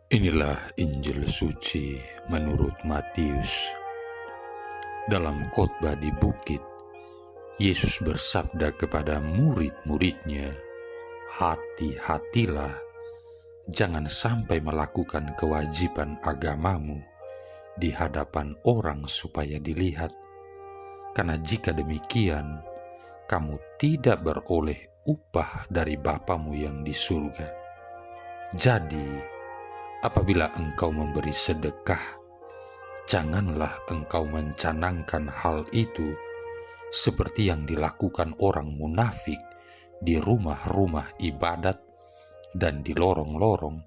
Inilah Injil suci menurut Matius. Dalam khotbah di bukit, Yesus bersabda kepada murid-muridnya, "Hati-hatilah, jangan sampai melakukan kewajiban agamamu di hadapan orang supaya dilihat. Karena jika demikian, kamu tidak beroleh upah dari Bapamu yang di surga. Jadi, apabila engkau memberi sedekah, janganlah engkau mencanangkan hal itu seperti yang dilakukan orang munafik di rumah-rumah ibadat dan di lorong-lorong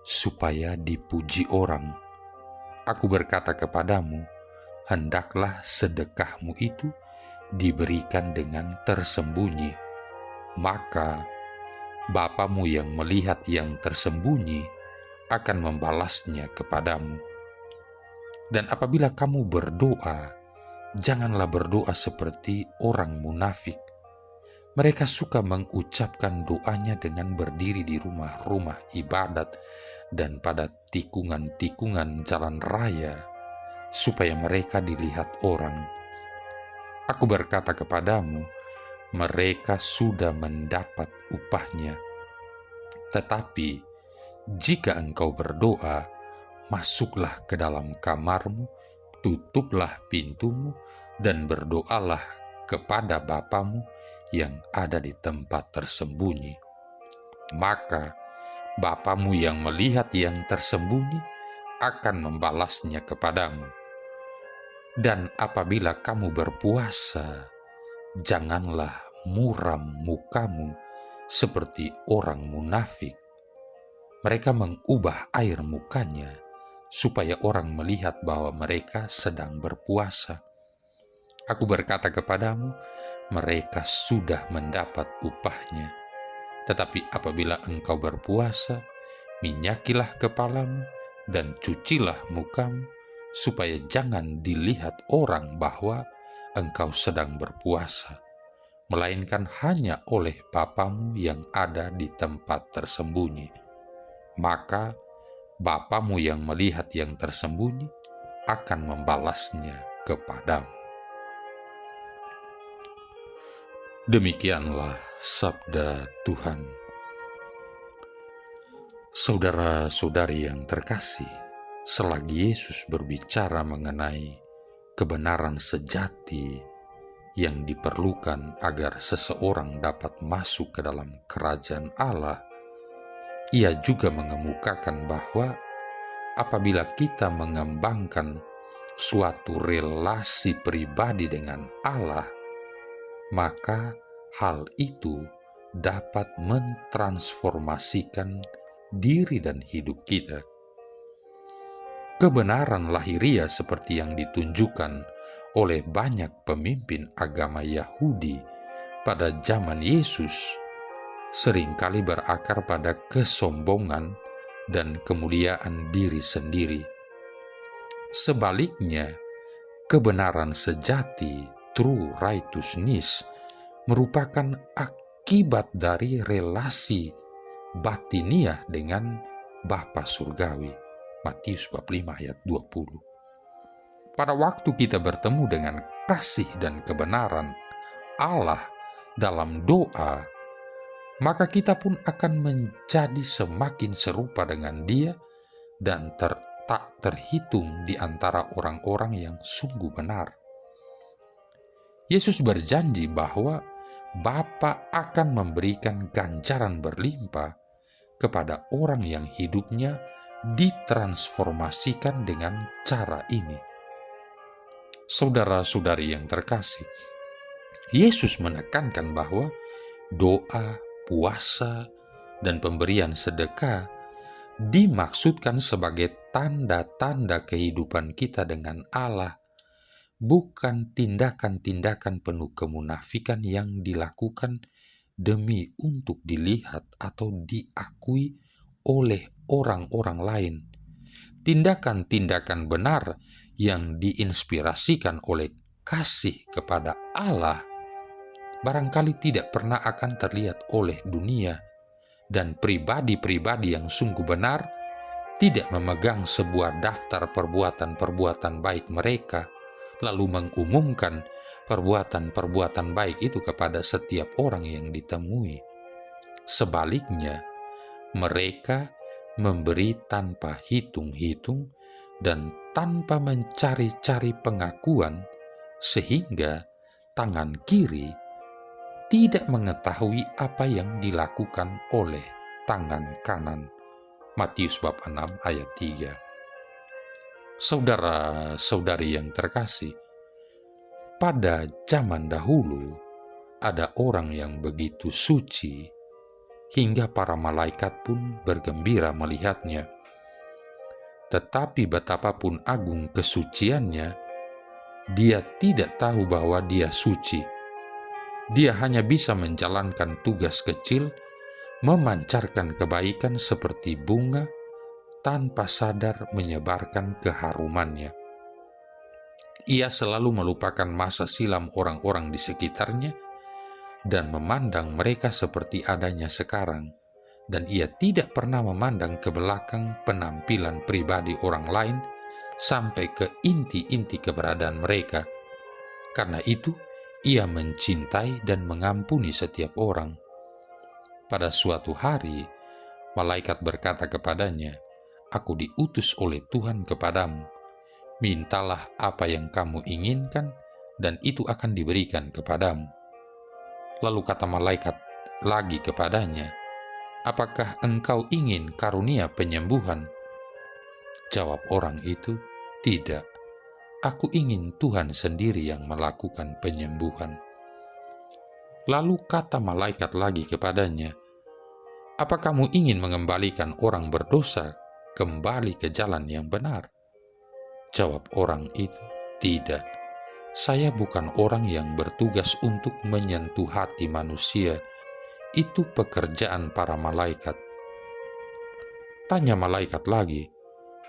supaya dipuji orang. Aku berkata kepadamu, hendaklah sedekahmu itu diberikan dengan tersembunyi, maka Bapamu yang melihat yang tersembunyi akan membalasnya kepadamu. Dan apabila kamu berdoa, janganlah berdoa seperti orang munafik. Mereka suka mengucapkan doanya dengan berdiri di rumah-rumah ibadat dan pada tikungan-tikungan jalan raya, supaya mereka dilihat orang. Aku berkata kepadamu, mereka sudah mendapat upahnya. Tetapi jika engkau berdoa, masuklah ke dalam kamarmu, tutuplah pintumu, dan berdoalah kepada Bapamu yang ada di tempat tersembunyi. Maka Bapamu yang melihat yang tersembunyi akan membalasnya kepadamu. Dan apabila kamu berpuasa, janganlah muram mukamu seperti orang munafik. Mereka mengubah air mukanya supaya orang melihat bahwa mereka sedang berpuasa. Aku berkata kepadamu, mereka sudah mendapat upahnya. Tetapi apabila engkau berpuasa, minyakilah kepalamu dan cucilah mukamu, supaya jangan dilihat orang bahwa engkau sedang berpuasa, melainkan hanya oleh Bapamu yang ada di tempat tersembunyi. Maka Bapamu yang melihat yang tersembunyi akan membalasnya kepadamu." Demikianlah sabda Tuhan. Saudara-saudari yang terkasih, selagi Yesus berbicara mengenai kebenaran sejati yang diperlukan agar seseorang dapat masuk ke dalam kerajaan Allah, Ia juga mengemukakan bahwa apabila kita mengembangkan suatu relasi pribadi dengan Allah, maka hal itu dapat mentransformasikan diri dan hidup kita. Kebenaran lahiria seperti yang ditunjukkan oleh banyak pemimpin agama Yahudi pada zaman Yesus seringkali berakar pada kesombongan dan kemuliaan diri sendiri. Sebaliknya, kebenaran sejati, true righteousness, merupakan akibat dari relasi batiniah dengan Bapa Surgawi. Matius bab 5 ayat 20. Pada waktu kita bertemu dengan kasih dan kebenaran Allah dalam doa, maka kita pun akan menjadi semakin serupa dengan Dia dan tak terhitung di antara orang-orang yang sungguh benar. Yesus berjanji bahwa Bapa akan memberikan ganjaran berlimpah kepada orang yang hidupnya ditransformasikan dengan cara ini. Saudara-saudari yang terkasih, Yesus menekankan bahwa doa, puasa, dan pemberian sedekah dimaksudkan sebagai tanda-tanda kehidupan kita dengan Allah, bukan tindakan-tindakan penuh kemunafikan yang dilakukan demi untuk dilihat atau diakui oleh orang-orang lain. Tindakan-tindakan benar yang diinspirasikan oleh kasih kepada Allah barangkali tidak pernah akan terlihat oleh dunia, dan pribadi-pribadi yang sungguh benar tidak memegang sebuah daftar perbuatan-perbuatan baik mereka, lalu mengumumkan perbuatan-perbuatan baik itu kepada setiap orang yang ditemui. Sebaliknya, mereka memberi tanpa hitung-hitung dan tanpa mencari-cari pengakuan, sehingga tangan kiri tidak mengetahui apa yang dilakukan oleh tangan kanan. Matius bab 6 ayat 3. Saudara-saudari yang terkasih, pada zaman dahulu ada orang yang begitu suci hingga para malaikat pun bergembira melihatnya. Tetapi betapapun agung kesuciannya, dia tidak tahu bahwa dia suci. Dia hanya bisa menjalankan tugas kecil, memancarkan kebaikan seperti bunga, tanpa sadar menyebarkan keharumannya. Ia selalu melupakan masa silam orang-orang di sekitarnya dan memandang mereka seperti adanya sekarang, dan ia tidak pernah memandang ke belakang penampilan pribadi orang lain sampai ke inti-inti keberadaan mereka. Karena itu, ia mencintai dan mengampuni setiap orang. Pada suatu hari, malaikat berkata kepadanya, "Aku diutus oleh Tuhan kepadamu. Mintalah apa yang kamu inginkan, dan itu akan diberikan kepadamu." Lalu kata malaikat lagi kepadanya, "Apakah engkau ingin karunia penyembuhan?" Jawab orang itu, "Tidak, aku ingin Tuhan sendiri yang melakukan penyembuhan." Lalu kata malaikat lagi kepadanya, "Apa kamu ingin mengembalikan orang berdosa kembali ke jalan yang benar?" Jawab orang itu, "Tidak, saya bukan orang yang bertugas untuk menyentuh hati manusia. Itu pekerjaan para malaikat." Tanya malaikat lagi,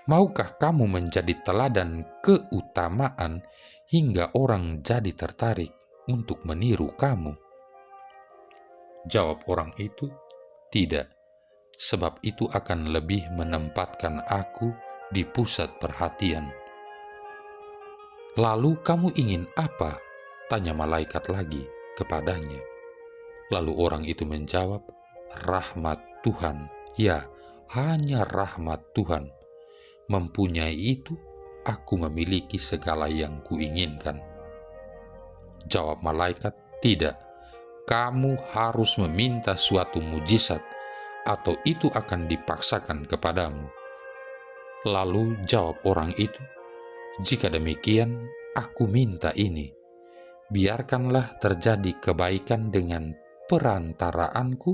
"Maukah kamu menjadi teladan keutamaan hingga orang jadi tertarik untuk meniru kamu?" Jawab orang itu, "Tidak, sebab itu akan lebih menempatkan aku di pusat perhatian." "Lalu kamu ingin apa?" tanya malaikat lagi kepadanya. Lalu orang itu menjawab, "Rahmat Tuhan, ya, hanya rahmat Tuhan. Mempunyai itu, aku memiliki segala yang kuinginkan." Jawab malaikat, "Tidak, kamu harus meminta suatu mujizat, atau itu akan dipaksakan kepadamu." Lalu jawab orang itu, "Jika demikian, aku minta ini. Biarkanlah terjadi kebaikan dengan perantaraanku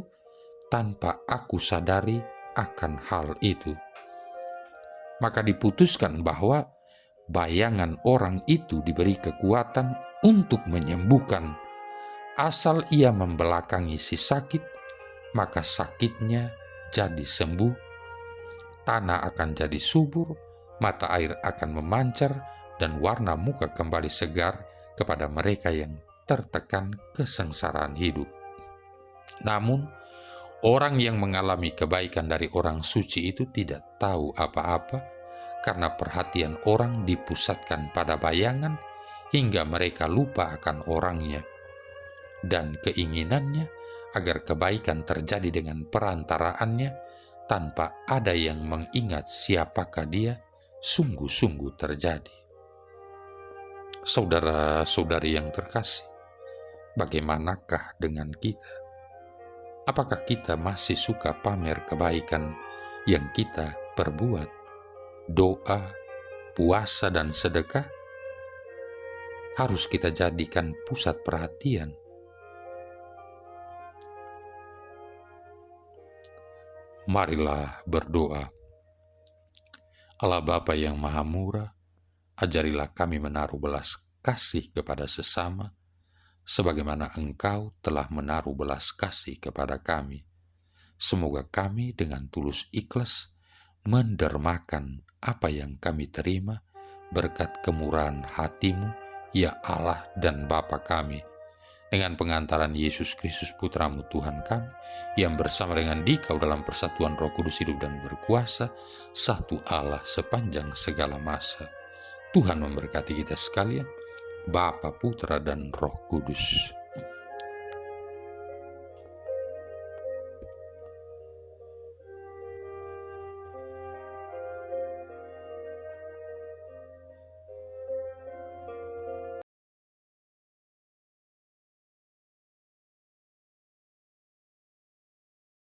tanpa aku sadari akan hal itu." Maka diputuskan bahwa bayangan orang itu diberi kekuatan untuk menyembuhkan. Asal ia membelakangi si sakit, maka sakitnya jadi sembuh, tanah akan jadi subur, mata air akan memancar, dan warna muka kembali segar kepada mereka yang tertekan kesengsaraan hidup. Namun, orang yang mengalami kebaikan dari orang suci itu tidak tahu apa-apa, karena perhatian orang dipusatkan pada bayangan hingga mereka lupa akan orangnya, dan keinginannya agar kebaikan terjadi dengan perantaraannya tanpa ada yang mengingat siapakah dia sungguh-sungguh terjadi. Saudara-saudari yang terkasih, bagaimanakah dengan kita? Apakah kita masih suka pamer kebaikan yang kita perbuat? Doa, puasa, dan sedekah harus kita jadikan pusat perhatian. Marilah berdoa. Allah Bapa yang Maha Murah, ajarilah kami menaruh belas kasih kepada sesama, sebagaimana Engkau telah menaruh belas kasih kepada kami. Semoga kami dengan tulus ikhlas mendermakan apa yang kami terima berkat kemurahan hati-Mu, ya Allah dan Bapa kami, dengan pengantaran Yesus Kristus Putramu Tuhan kami, yang bersama dengan Dikau dalam persatuan Roh Kudus hidup dan berkuasa, satu Allah sepanjang segala masa. Tuhan memberkati kita sekalian, Bapa, Putra, dan Roh Kudus.